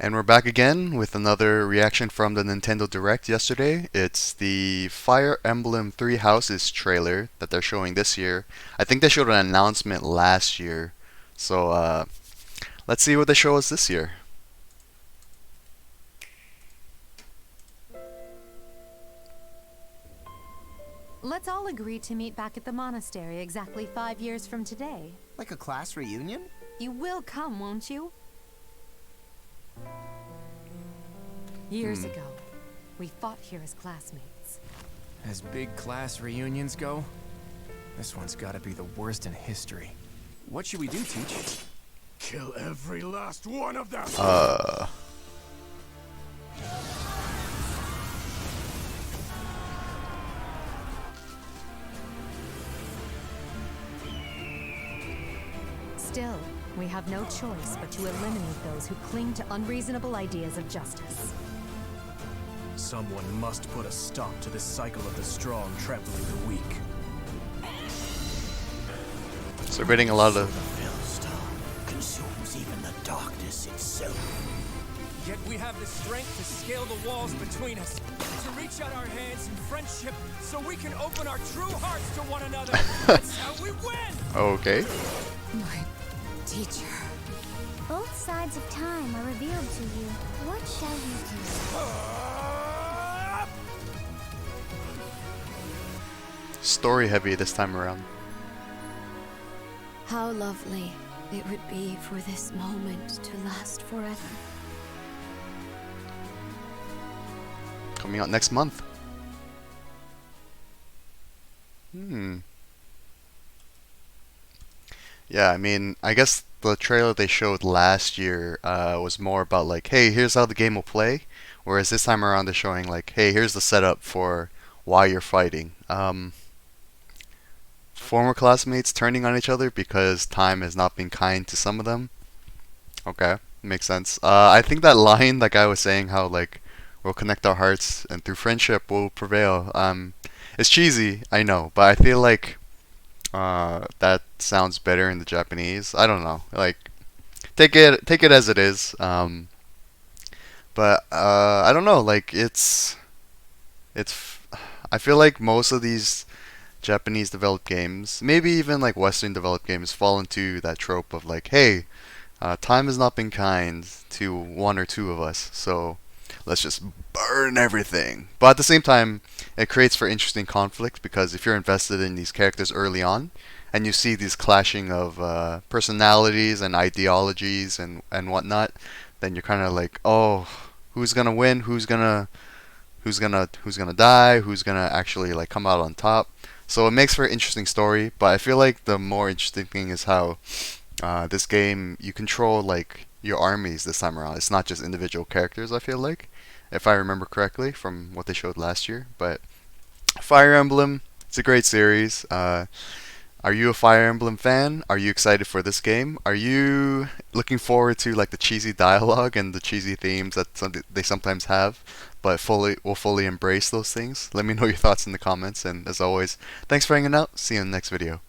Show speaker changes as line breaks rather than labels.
And we're back again with another reaction from the Nintendo Direct yesterday. It's the Fire Emblem Three Houses trailer that they're showing this year. I think they showed an announcement last year. So let's see what they show us this year.
Let's all agree to meet back at the monastery exactly 5 years from today.
Like a class reunion?
You will come, won't you? Years ago, we fought here as classmates.
As big class reunions go, this one's gotta be the worst in history. What should we do, Teach?
Kill every last one of them!
Still, we have no choice but to eliminate those who cling to unreasonable ideas of justice.
Someone must put a stop to this cycle of the strong trampling the weak.
So we're getting a lot of
Consumes even the darkness itself.
Yet we have the strength to scale the walls between us, to reach out our hands in friendship so we can open our true hearts to one another. That's how we win!
Okay.
My teacher.
Both sides of time are revealed to you. What shall you do?
Story heavy this time around.
How lovely it would be for this moment to last forever.
Coming out next month. Yeah, I mean, I guess the trailer they showed last year was more about like, hey, here's how the game will play. Whereas this time around they're showing like, hey, here's the setup for why you're fighting. Former classmates turning on each other because time has not been kind to some of them. Okay, makes sense. I think that line, that guy was saying how like we'll connect our hearts and through friendship we'll prevail. It's cheesy, I know, but I feel like that sounds better in the Japanese. I don't know. Like, take it as it is. But I don't know. Like it's. I feel like most of these Japanese developed games, maybe even like Western developed games, fall into that trope of like, hey, time has not been kind to one or two of us, so let's just burn everything. But at the same time, it creates for interesting conflict because if you're invested in these characters early on, and you see these clashing of personalities and ideologies and whatnot, then you're kind of like, oh, who's gonna win? Who's gonna die? Who's gonna actually like come out on top? So it makes for an interesting story. But I feel like the more interesting thing is how this game, you control like your armies this time around. It's not just individual characters, I feel like, if I remember correctly from what they showed last year. But Fire Emblem, it's a great series. Are you a Fire Emblem fan? Are you excited for this game? Are you looking forward to like the cheesy dialogue and the cheesy themes that they sometimes have, but will fully embrace those things? Let me know your thoughts in the comments, and as always, thanks for hanging out. See you in the next video.